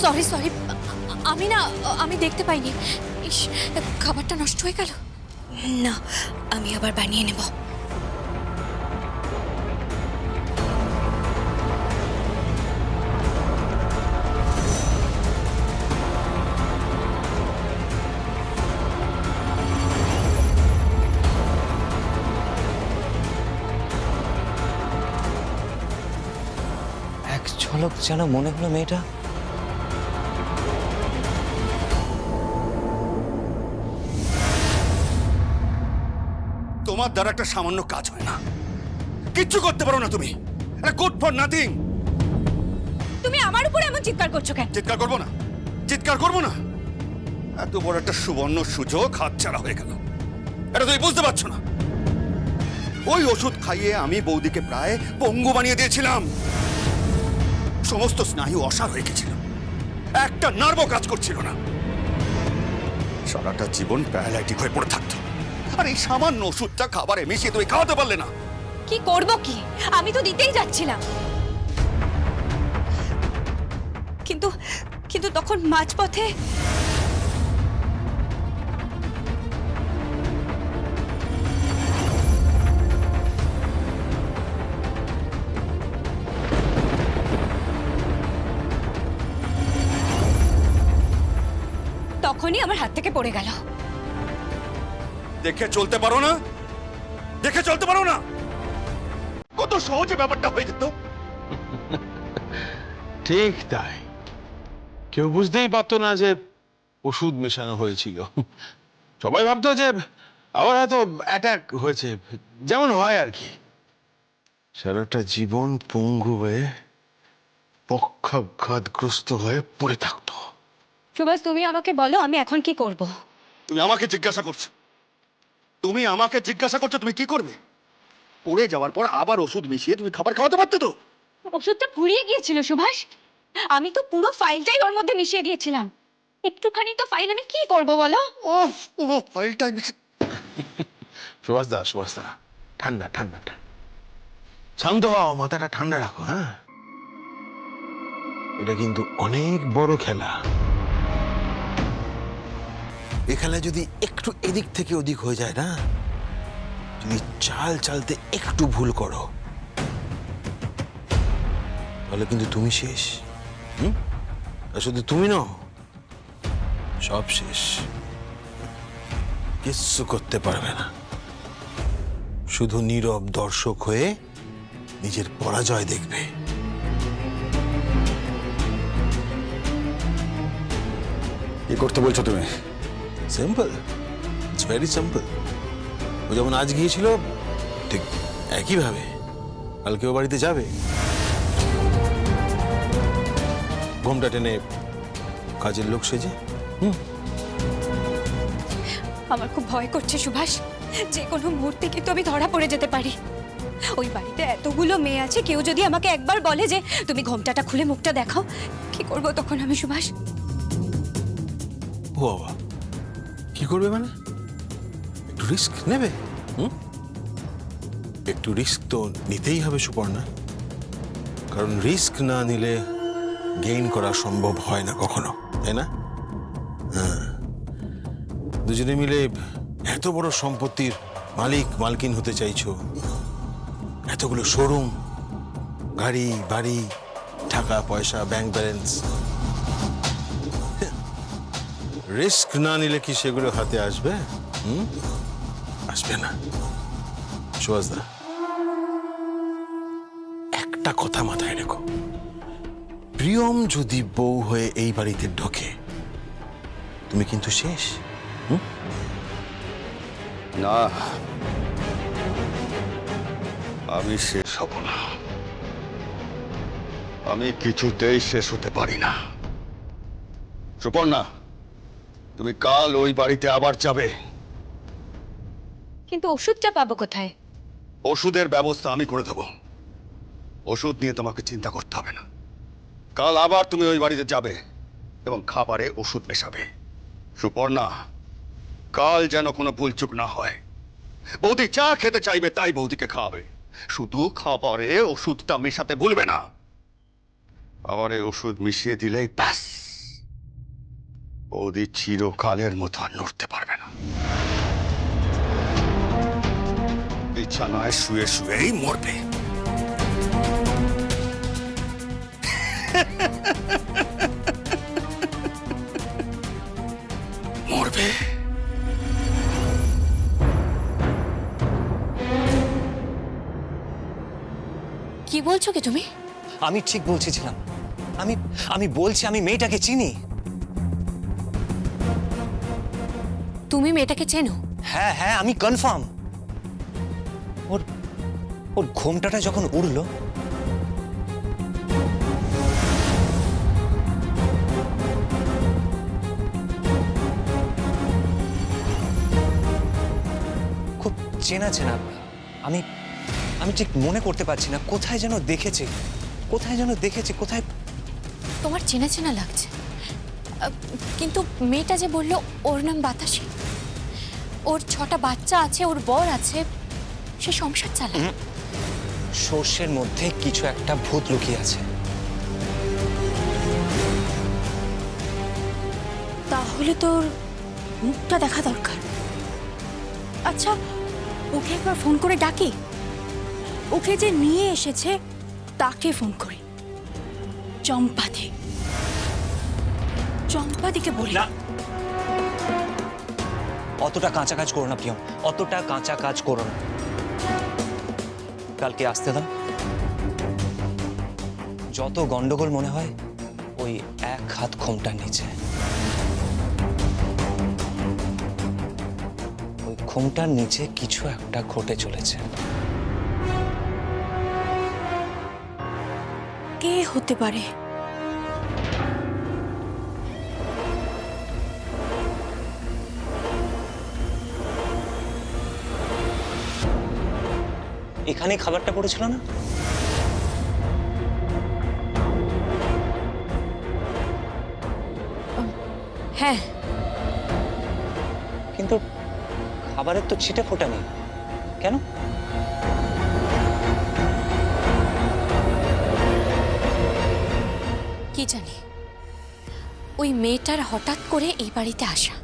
Sorry sorry, আমি দেখতে পাইনি। ইস, খাবারটা নষ্ট হয়ে গেল। না, আমি আবার বানিয়ে নেব। এক ঝলক যেন মনে হলো মেয়েটা তোমার দ্বারা একটা সামান্য কাজ হয় না, কিচ্ছু করতে পারো না তুমি। Good for nothing. তুমি আমার উপরে এমন চিৎকার করছো কেন? চিৎকার করবো না, চিৎকার করবো না। এত বড় একটা সুবর্ণ সুযোগ হাতছাড়া হয়ে গেল, এটা তুমি বুঝতে পারছো না। ওই ওষুধ খাইয়ে আমি বৌদিকে প্রায় পঙ্গু বানিয়ে দিয়েছিলাম। সমস্ত স্নায়ু অসাড় হয়ে গেছিল, একটা নার্ভও কাজ করছিল না। সারাটা জীবন প্যারালাইটিক হয়ে পড়ে থাকতো। আর এই সামান্য ওষুধটা খাবারে মিশিয়ে তুমি খাওয়াতে পারলে না। কি করব কি? আমি তো দিতেই যাচ্ছিলাম, কিন্তু কিন্তু তখন মাঝপথে তখনই আমার হাত থেকে পড়ে গেল। দেখে চলতে পারো না, দেখে চলতে পারো না। কত সহজে ব্যাপারটা হয়ে যেত। ঠিক তাই, কেউ বুঝতেই পারতো না যে ওষুধ মেশানো হয়েছিল। সবাই ভাবতো যে আবার হয়তো অ্যাটাক হয়েছে, যেমন হয় আর কি। সারাটা জীবন পঙ্গু হয়ে পক্ষাঘাতগ্রস্ত হয়ে পড়ে থাকতো। সুভাষ, তুমি আমাকে বলো আমি এখন কি করব? তুমি আমাকে জিজ্ঞাসা করছো, তুমি আমাকে জিজ্ঞাসা করছো তুমি কি করবে? পড়ে যাওয়ার পর আবার ওষুধ মিশিয়ে তুমি খাবার খাওয়াতে পারতে তো। ওষুধটা ফুরিয়ে গিয়েছিল সুভাষ, আমি তো পুরো ফাইলটাই ওর মধ্যে মিশিয়ে দিয়েছিলাম। একটুখানি তো ফাইল আমি কি করব বলো? ও ফাইলটা সুভাষ দা, ঠান্ডা ঠান্ডা ঠান্ডা, শান্ত হও, মাথাটা ঠান্ডা রাখো। হ্যাঁ, এটা কিন্তু অনেক বড় খেলা। এ খেলায় যদি একটু এদিক থেকে ওদিক হয়ে যায় না, যদি চাল চালতে একটু ভুল করো, তাহলে কিন্তু তুমি শেষ। আর শুধু তুমি নও, সব শেষ। কিচ্ছু করতে পারবে না, শুধু নীরব দর্শক হয়ে নিজের পরাজয় দেখবে। কি করতে বলছো তুমি? Simple, it's very simple. ও যেমন আজ গিয়েছিল, ঠিক একইভাবে কালকে ও বাড়িতে যাবে। ঘোমটা টেনে কাজের লোক সেজে। আমার খুব ভয় করছে সুভাষ, যে কোনো মুহূর্তে কিন্তু আমি ধরা পড়ে যেতে পারি। ওই বাড়িতে এতগুলো মেয়ে আছে, কেউ যদি আমাকে একবার বলে যে তুমি ঘোমটাটা খুলে মুখটা দেখাও, কি করব তখন আমি সুভাষ? ও বাবা, কি করবে মানে? একটু রিস্ক নেবে। একটু রিস্ক তো নিতেই হবে সুপর্ণা, কারণ রিস্ক না নিলে গেইন করা সম্ভব হয় না কখনো, তাই না? হ্যাঁ, দুজনে মিলে এত বড় সম্পত্তির মালকিন হতে চাইছো, এতগুলো শোরুম, গাড়ি বাড়ি, টাকা পয়সা, ব্যাংক ব্যালেন্স। রিস্ক না নিলে কি সেগুলো হাতে আসবে? আসবে না। সুভাষদা, একটা কথা মাথায় রেখো, প্রিয়ম যদি বউ হয়ে এই বাড়িতে ঢোকে, তুমি কিন্তু শেষ। না, আমি শেষ হব না। আমি কিছুতেই শেষ হতে পারি না। সুপর্ণা, তুমি কাল ওই বাড়িতে আবার যাবে। কিন্তু ওষুধটা পাবো কোথায়? ওষুধের ব্যবস্থা আমি করে দেবো। ওষুধ নিয়ে তোমাকে চিন্তা করতে হবে না। কাল আবার তুমি ওই বাড়িতে যাবে এবং খাবারে ওষুধ মেশাবে। সুপর্ণা, কাল যেন কোনো ভুলচুক না হয়। বৌদি চা খেতে চাইবে তাই বৌদিকে খাওয়াবে, শুধু খাবারে ওষুধটা মেশাতে ভুলবে না। খাবারে ওষুধ মিশিয়ে দিলেই ব্যাস, বৌদি চিরকালের মতো আর নড়তে পারবে না। বিছানায় শুয়ে শুয়েই মরবে। মরবে। কি বলছো কি তুমি? আমি ঠিক বলছিলাম। আমি আমি বলছি আমি মেয়েটাকে চিনি। তুমি মেয়েটাকে চেনো? হ্যাঁ হ্যাঁ, আমি কনফার্ম। ওর ওর ঘোমটাটা যখন উড়লো, খুব চেনা চেনা। আমি আমি ঠিক মনে করতে পারছি না, কোথায় যেন দেখেছি, কোথায়। তোমার চেনা চেনা লাগছে, কিন্তু মেয়েটা যে বললো ওর নাম বাতাসী, ওর 6টা বাচ্চা আছে, ওর বর আছে, সে সংসার চালায়। সর্ষের মধ্যে কিছু একটা ভূত লুকিয়ে আছে। তাহলে তোর মুখটা দেখা দরকার। আচ্ছা, ওকে একবার ফোন করে ডাকি। ওকে যে নিয়ে এসেছে তাকে ফোন করি। চম্পাদিকে বলি। না, অতটা কাঁচা কাজ করো না প্রিয়ম, অতটা কাঁচা কাজ করো না। কালকে আসতে দাও। যত গন্ডগোল মনে হয় ওই এক হাত ঘোমটার নিচে। ওই ঘোমটার নিচে কিছু একটা ঘটে চলেছে। কে হতে পারে? এখানে খাবারটা পড়েছিল না? হ্যাঁ, কিন্তু খাবারের তো ছিটে ফোটা নেই কেন? কি জানি, ওই মেয়েটার হঠাৎ করে এই বাড়িতে আসা,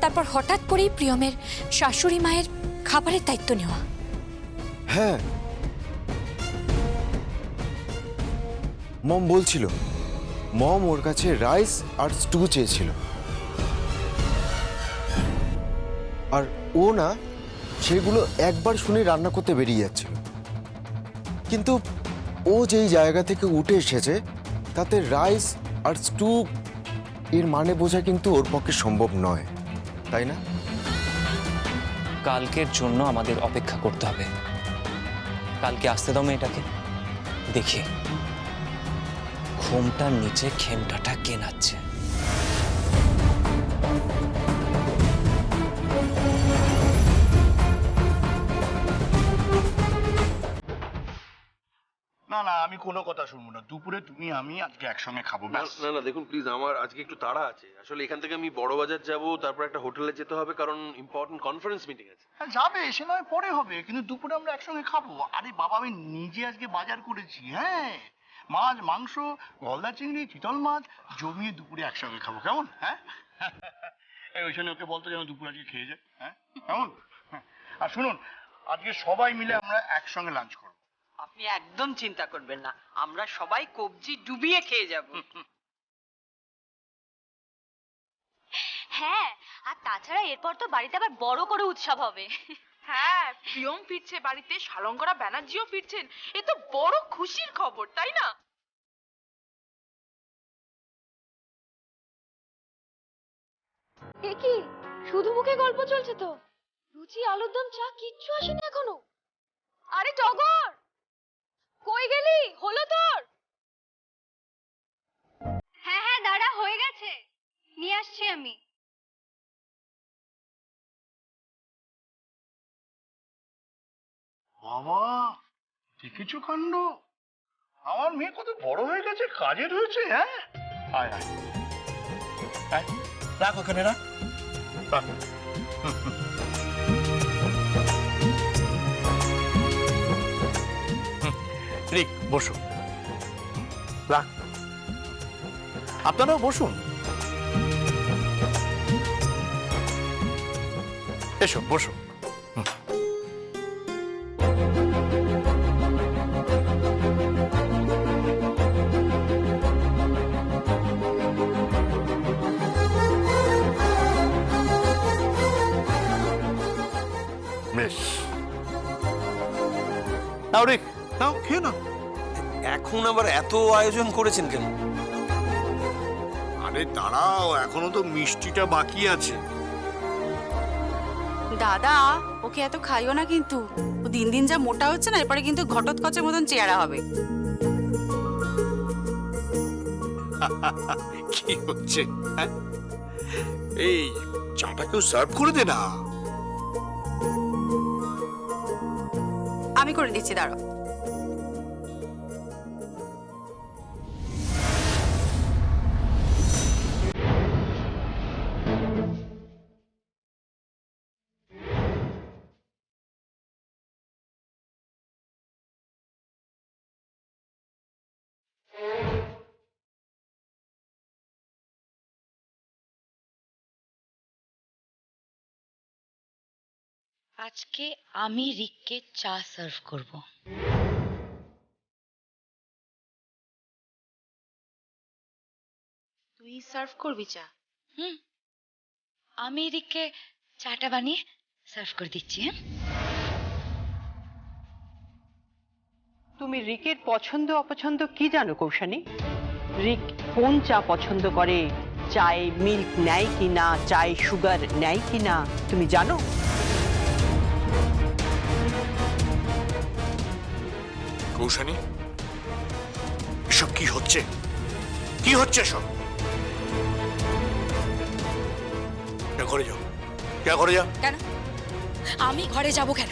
তারপর হঠাৎ করেই প্রিয়মের শাশুড়ি মায়ের খাবারের দায়িত্ব নেওয়া। হ্যাঁ, মম বলছিল মম ওর কাছে রাইস আর স্টু চেয়েছিল, আর ও না সেগুলো একবার শুনে রান্না করতে বেরিয়ে যাচ্ছিল। কিন্তু ও যেই জায়গা থেকে উঠে এসেছে তাতে রাইস আর স্টু এর মানে বোঝা কিন্তু ওর পক্ষে সম্ভব নয়, তাই না? কালকের জন্য আমাদের অপেক্ষা করতে হবে। কালকে আসতে দাও মেয়েটাকে, দেখি ঘোমটার নিচে খেমটাটা কে নাচছে। না না, আমি কোনো কথা শুনবো না। দুপুরে তুমি আমি আজকে একসঙ্গে খাবো, না ব্যাস। না না, দেখুন প্লিজ, আমার আজকে একটু তাড়া আছে। আসলে এখান থেকে আমি বড় বাজার যাব, তারপর একটা হোটেলে যেতে হবে, কারণ ইম্পর্টেন্ট কনফারেন্স মিটিং আছে। হ্যাঁ যাবে, সে নয় পরে হবে, কিন্তু দুপুরে আমরা একসঙ্গে খাবো। আরে বাবা, আমি নিজে আজকে বাজার করেছি। হ্যাঁ, মাছ, মাংস, গলদা চিংড়ি, চিতল মাছ জমিয়ে দুপুরে একসঙ্গে খাবো, কেমন? হ্যাঁ, এই ওই জন্য ওকে বলতো যেন দুপুরে আজকে খেয়ে যায়। হ্যাঁ কেমন? হ্যাঁ, আর শুনুন, আজকে সবাই মিলে আমরা একসঙ্গে লাঞ্চ করবো। আপনি একদম চিন্তা করবেন না, আমরা সবাই কবজি ডুবিয়ে খেয়ে যাব। হ্যাঁ, আর তাছাড়া এরপর তো বাড়িতে আবার বড় করে উৎসব হবে। হ্যাঁ, প্রিয়ম ফিরছে বাড়িতে, শালঙ্করা ব্যানার্জিও ফিরছেন। এ তো বড় খুশির খবর, তাই না? এ কি, শুধু মুখে গল্প চলছে তো? লুচি, আলুর দম, চা কিচ্ছু আসেনি এখনো। আরে টগর, কই গেলি? হলো তোর? হ্যাঁ হ্যাঁ, দাঁড়া, হয়ে গেছে, নিয়ে আসছি আমি। বাবা, দেখেছো কাণ্ড? আমার মেয়ে কত বড় হয়ে গেছে, কাজের হয়েছে। হ্যাঁ, আয় আয় আয়, রাখ ওখানে, রাখ রাখ। রিক, বসো, রাখ। আপনারাও বসুন। এসো বসো। বেশ, নাও রে, নাও খেয়ে নাও। এখন আবার এত আয়োজন করেছেন কেন? আরে দাঁড়াও, এখনো তো মিষ্টিটা বাকি আছে। দাদা ওকে এত খাইও না কিন্তু, ও দিন দিন যা মোটা হচ্ছে না, এরপরে কিন্তু ঘটোৎকচের মতন চেহারা হবে। কি হচ্ছে হ্যাঁ? এই চাটা কেউ সার্ভ করে দে না। আমি করে দিচ্ছি, দাঁড়াও। আজকে আমি রিককে চা সার্ভ করব। তুই সার্ভ করবি চা? আমি রিককে চাটা বানিয়ে সার্ভ করে দিচ্ছি। হ্যাঁ, তুমি রিকের পছন্দ অপছন্দ কি জানো কৌশানী? রিক কোন চা পছন্দ করে, চায়ে মিল্ক নেয় কিনা, চায়ে সুগার নেয় কিনা তুমি জানো? কৌশানী, এসব কি হচ্ছে? কি হচ্ছে সব? ঘরে যাও, ঘরে যাও। কেন আমি ঘরে যাব কেন?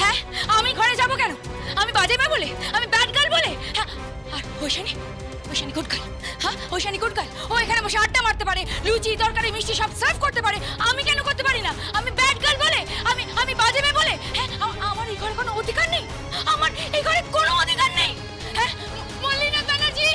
হ্যাঁ, আমি ঘরে যাব কেন? আমি বাজে মেয়ে বলে? আমি ব্যাড গার্ল বলে? হ্যাঁ, আর ঐশানী, ঐশানী গুড গার্ল। হ্যাঁ, ঐশানী গুড গার্ল। ও এখানে বসে আড্ডা মারতে পারে, লুচি তরকারি মিষ্টি সব সার্ভ করতে পারে, আমি কেন করতে পারি না? আমি ব্যাড গার্ল বলে? আমি বাজে মেয়ে বলে? হ্যাঁ, আমার এই ঘরে কোনো অধিকার নেই? আমার এই ঘরে কোনো অধিকার নেই? হ্যাঁ, মল্লিনাথ ব্যানার্জি,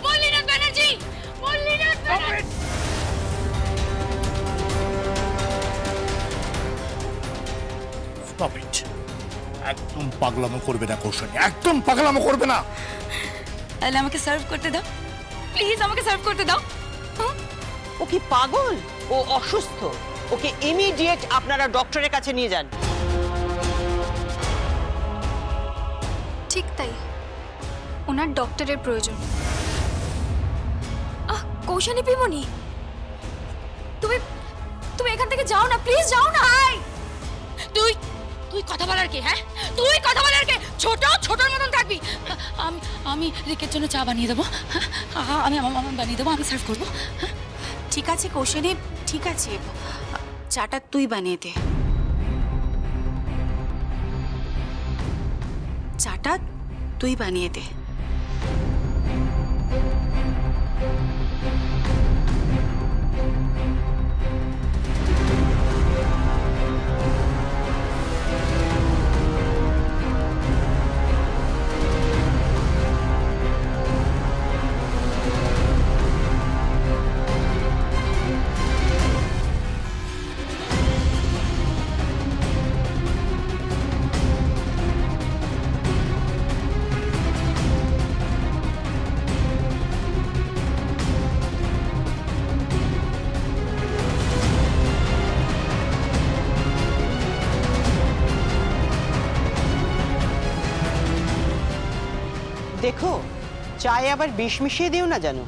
মল্লিনাথ ব্যানার্জি, মল্লিনাথ ব্যানার্জি। Stop it. একদম পাগলামো করবে না কৌশানী, একদম পাগলামো করবে না। তাহলে আমাকে সার্ভ করতে দাও, প্লিজ আমাকে সার্ভ করতে দাও। ও কি পাগল? ও অসুস্থ, ওকে ইমিডিয়েট আপনারা ডক্টরের কাছে নিয়ে যান। ঠিক তাই, ওনার ডক্টরের প্রয়োজন। কৌশানী পিমনি, তুমি তুমি এখান থেকে যাও না, প্লিজ যাও না। তুই তুই কথা বলার কে? হ্যাঁ, তুই কথা বলার কে? ছোটর মতন থাকবি। আমি রিকের জন্য চা বানিয়ে দেবো। আমি বানিয়ে দেবো, আমি সার্ভ করবো। ঠিক আছে কৌশানী, ঠিক আছে, চাটা তুই বানিয়ে দে। চাটা তুই বানিয়ে দে। দেখো, চায়ে আবার বিষ মিশিয়ে দিও না জানো।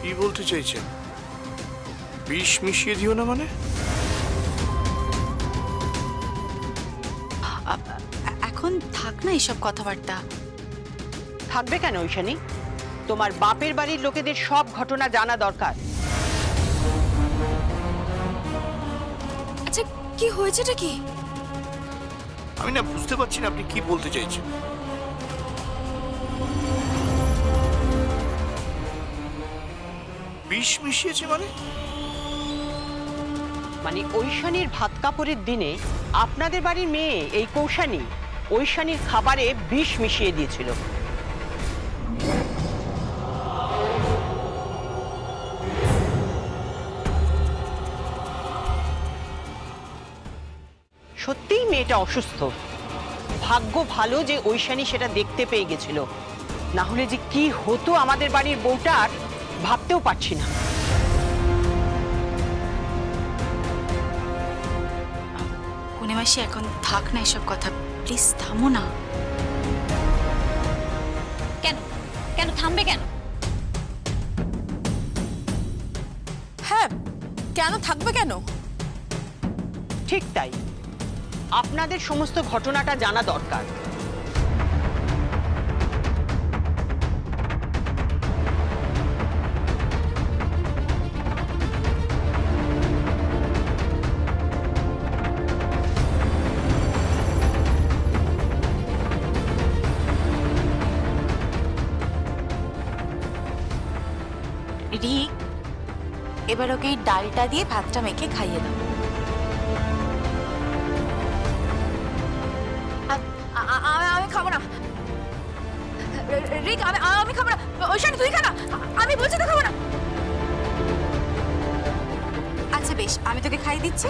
কি বলতে চাইছেন? বিষ মিশিয়ে দিও না মানে? এখন থাক না এইসব কথাবার্তা। থাকবে কেন ঐশানী? তোমার বাপের বাড়ির লোকেদের সব ঘটনা জানা দরকার। আচ্ছা, কি হয়েছেটা কি? আমি না বুঝতে পারছি না আপনি কি বলতে চাইছেন। বিষ মিশিয়েছে মানে? মানে ঐশানীর ভাত কাপড়ের দিনে আপনাদের বাড়ির মেয়ে এই কৌশানী ঐশানীর খাবারে বিষ মিশিয়ে দিয়েছিল। সত্যিই মেয়েটা অসুস্থ। ভাগ্য ভালো যে ঐশানী সেটা দেখতে পেয়ে গেছিল, না হলে যে কি হতো আমাদের বাড়ির বউটার ভাবতেও পারছি না। পূর্ণিমাসী এখন থাক না এসব কথা, প্লিজ থামো না। কেন কেন থামবে কেন? হ্যাঁ, কেন থাকবে কেন? ঠিক তাই, আপনাদের সমস্ত ঘটনাটা জানা দরকার। রিক, এবার ওকে এই ডালটা দিয়ে ভাতটা মেখে খাইয়ে দাও। আমি খাবো না রিক, আমি খাবো না। ঐশানী তুই খা না, আমি বলছি তো খাবো না। আচ্ছা বেশ, আমি তোকে খাইয়ে দিচ্ছি।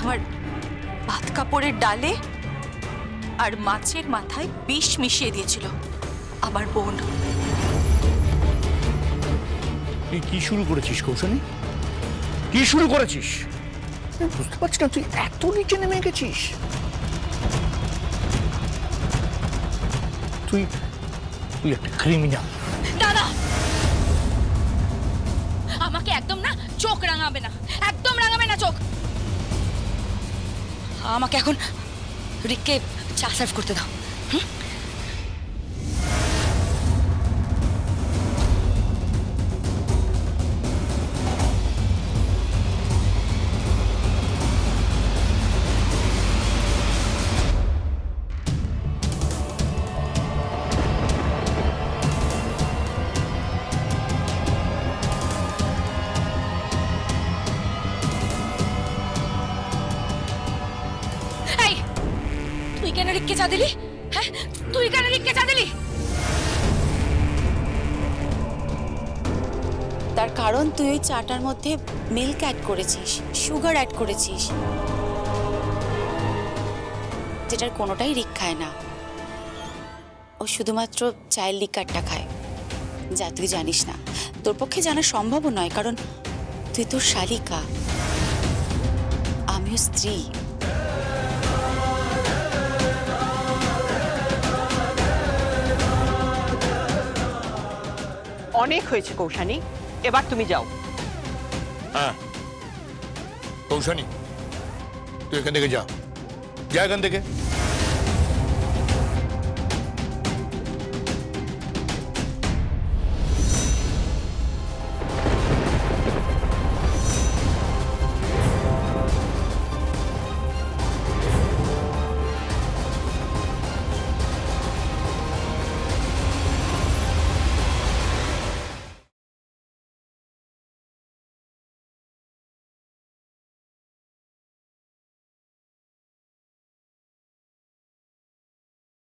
আমার ভাত কাপড়ের ডালে আর মাছের মাথায় বিষ মিশিয়ে দিয়েছিল আমার বোন। তুই কি শুরু করেছিস কৌশানী? কি শুরু করেছিস? বুঝতে পারছি না, তুই এত নিচে নেমে গেছিস। তুই তুই একটা ক্রিমিনাল। দাদা, আমাকে একদম না চোখ রাঙাবে না, একদম রাঙাবে না চোখ। আমাকে এখন রিককে চা সার্ভ করতে দাও। তুই কেন রিককে চা দিলি? হ্যাঁ, তুই কেন রিককে চা দিলি? তার কারণ তুই ওই চাটার মধ্যে মিল্ক অ্যাড করেছিস, সুগার অ্যাড করেছিস, যেটার কোনোটাই রিক খায় না। ও শুধুমাত্র চায়ের লিকারটা খায়, যা তুই জানিস না। তোর পক্ষে জানা সম্ভবও নয়, কারণ তুই তোর শালিকা, আমিও স্ত্রী। অনেক হয়েছে কৌশানী, এবার তুমি যাও। হ্যাঁ কৌশানী, তুই এখান থেকে যা, যা এখান থেকে।